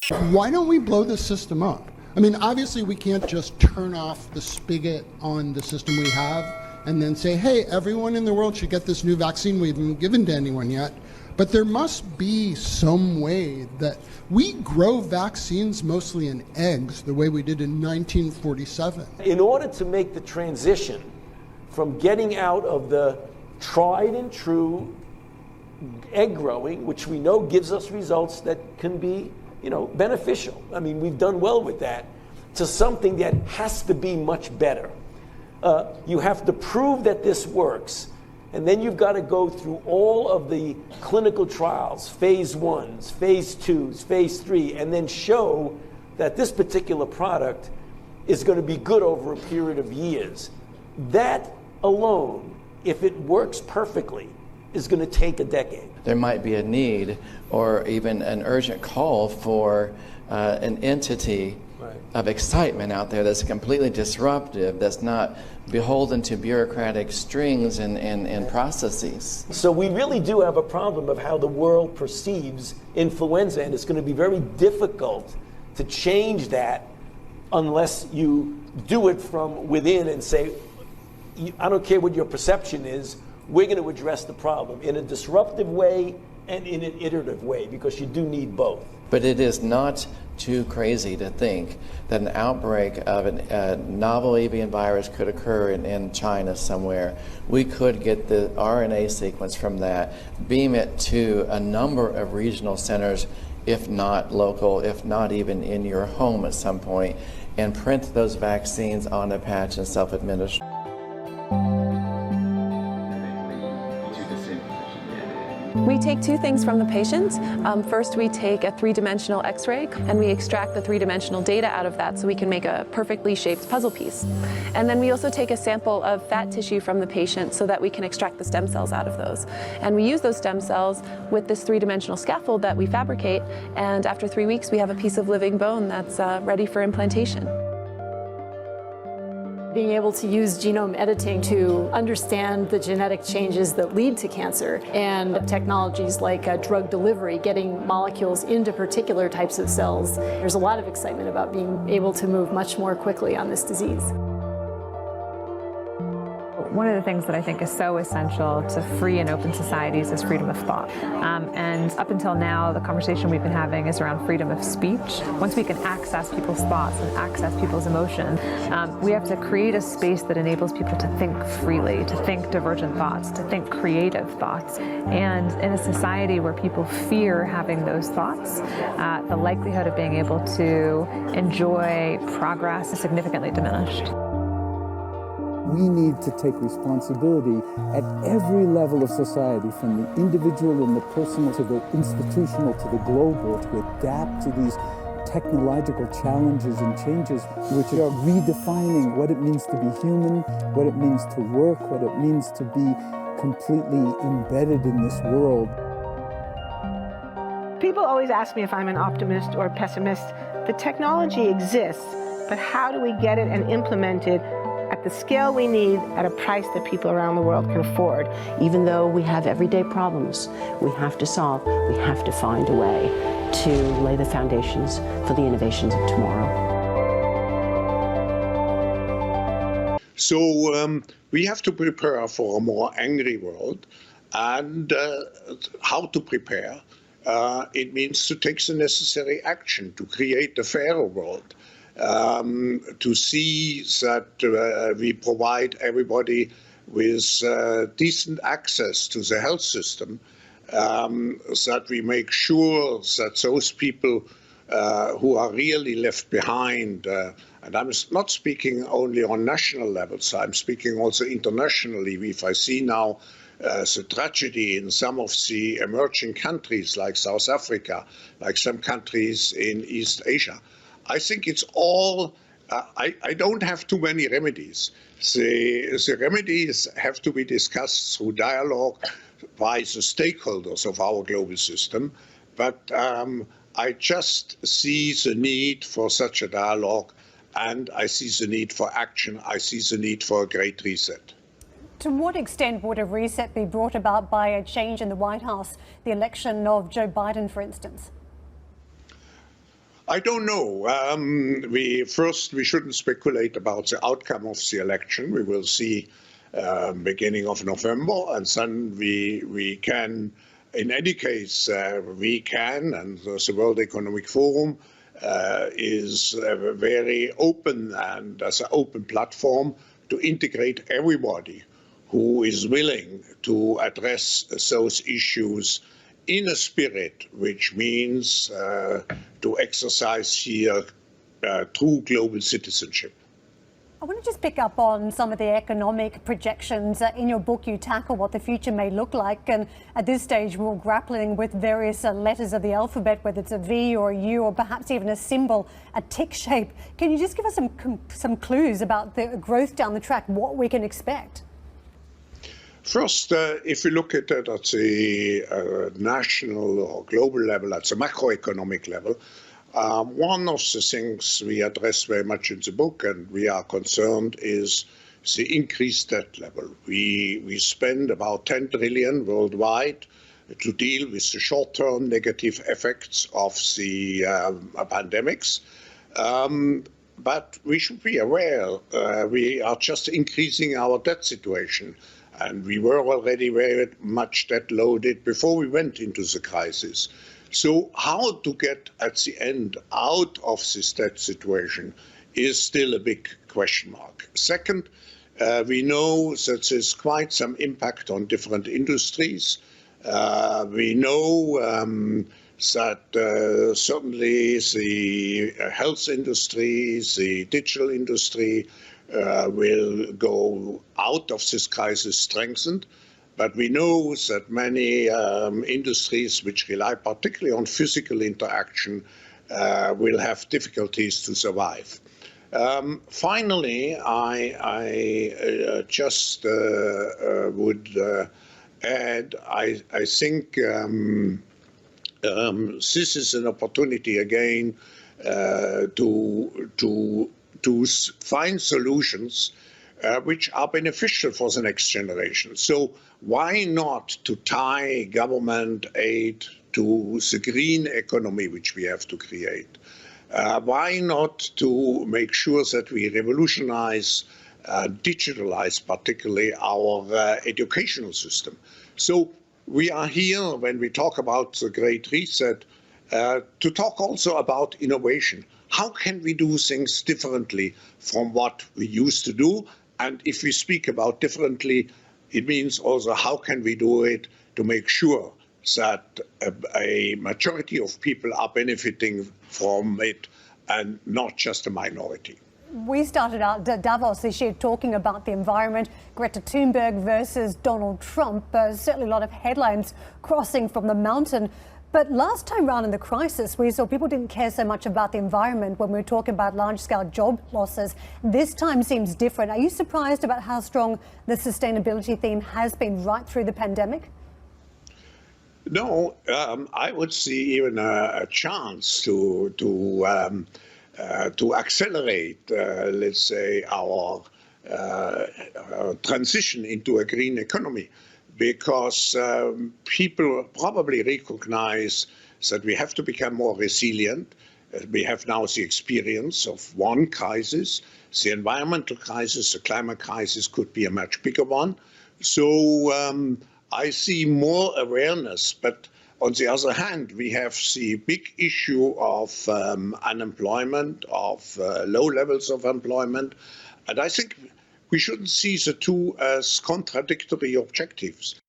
Why don't we blow the system up? I mean, obviously we can't just turn off the spigot on the system we have and then say, hey, everyone in the world should get this new vaccine we haven't given to anyone yet. But there must be some way that we grow vaccines mostly in eggs, the way we did in 1947. In order to make the transition from getting out of the tried and true egg growing, which we know gives us results that can be, beneficial. I mean, we've done well with that, to something that has to be much better. You have to prove that this works. And then you've got to go through all of the clinical trials, phase 1s, phase 2s, phase 3, and then show that this particular product is going to be good over a period of years. That alone, if it works perfectly, is going to take a decade. There might be a need or even an urgent call for an entity of excitement out there that's completely disruptive, that's not beholden to bureaucratic strings and processes. So we really do have a problem of how the world perceives influenza, and it's going to be very difficult to change that unless you do it from within and say, I don't care what your perception is, we're going to address the problem in a disruptive way and in an iterative way, because you do need both. But it is not too crazy to think that an outbreak of a novel avian virus could occur in China somewhere. We could get the RNA sequence from that, beam it to a number of regional centers, if not local, if not even in your home at some point, and print those vaccines on a patch and self-administer. We take two things from the patient. First, we take a three-dimensional X-ray, and we extract the three-dimensional data out of that so we can make a perfectly shaped puzzle piece. And then we also take a sample of fat tissue from the patient so that we can extract the stem cells out of those. And we use those stem cells with this three-dimensional scaffold that we fabricate, and after 3 weeks, we have a piece of living bone that's ready for implantation. Being able to use genome editing to understand the genetic changes that lead to cancer, and technologies like drug delivery, getting molecules into particular types of cells. There's a lot of excitement about being able to move much more quickly on this disease. One of the things that I think is so essential to free and open societies is freedom of thought. And up until now, the conversation we've been having is around freedom of speech. Once we can access people's thoughts and access people's emotion, we have to create a space that enables people to think freely, to think divergent thoughts, to think creative thoughts. And in a society where people fear having those thoughts, the likelihood of being able to enjoy progress is significantly diminished. We need to take responsibility at every level of society, from the individual and the personal to the institutional to the global, to adapt to these technological challenges and changes which are redefining what it means to be human, what it means to work, what it means to be completely embedded in this world. People always ask me if I'm an optimist or a pessimist. The technology exists, but how do we get it and implement it at the scale we need at a price that people around the world can afford? Even though we have everyday problems we have to solve, we have to find a way to lay the foundations for the innovations of tomorrow. So we have to prepare for a more angry world, and how to prepare? It means to take the necessary action to create a fairer world. To see that we provide everybody with decent access to the health system, that we make sure that those people who are really left behind, and I'm not speaking only on national levels, I'm speaking also internationally. If I see now the tragedy in some of the emerging countries like South Africa, like some countries in East Asia, I think it's all, I don't have too many remedies. The remedies have to be discussed through dialogue by the stakeholders of our global system. But I just see the need for such a dialogue, and I see the need for action. I see the need for a great reset. To what extent would a reset be brought about by a change in the White House, the election of Joe Biden, for instance? I don't know. We shouldn't speculate about the outcome of the election. We will see beginning of November, and then we can, in any case, we can, and the World Economic Forum is very open and as an open platform to integrate everybody who is willing to address those issues in a spirit which means to exercise here true global citizenship. I want to just pick up on some of the economic projections. In your book, you tackle what the future may look like. And at this stage, we're all grappling with various letters of the alphabet, whether it's a V or a U or perhaps even a symbol, a tick shape. Can you just give us some clues about the growth down the track, what we can expect? First, if we look at it at the national or global level, at the macroeconomic level, one of the things we address very much in the book and we are concerned is the increased debt level. We spend about 10 trillion worldwide to deal with the short-term negative effects of the pandemics. But we should be aware we are just increasing our debt situation. And we were already very much debt loaded before we went into the crisis. So how to get at the end out of this debt situation is still a big question mark. Second, we know that there's quite some impact on different industries. We know that certainly the health industry, the digital industry will go out of this crisis strengthened. But we know that many industries which rely particularly on physical interaction will have difficulties to survive. Finally, I just would add, I think this is an opportunity again to find solutions which are beneficial for the next generation. So why not to tie government aid to the green economy which we have to create? Why not to make sure that we revolutionize, digitalize particularly our educational system? So we are here, when we talk about the Great Reset, to talk also about innovation. How can we do things differently from what we used to do? And if we speak about differently, it means also how can we do it to make sure that a majority of people are benefiting from it and not just a minority. We started out Davos this year talking about the environment, Greta Thunberg versus Donald Trump. Certainly a lot of headlines crossing from the mountain. But last time round in the crisis, we saw people didn't care so much about the environment when we were talking about large-scale job losses. This time seems different. Are you surprised about how strong the sustainability theme has been right through the pandemic? No, I would see even a chance to accelerate, let's say, our transition into a green economy. Because people probably recognize that we have to become more resilient. We have now the experience of one crisis. The environmental crisis, the climate crisis could be a much bigger one. So I see more awareness. But on the other hand, we have the big issue of unemployment, of low levels of employment. And I think we shouldn't see the two as contradictory objectives.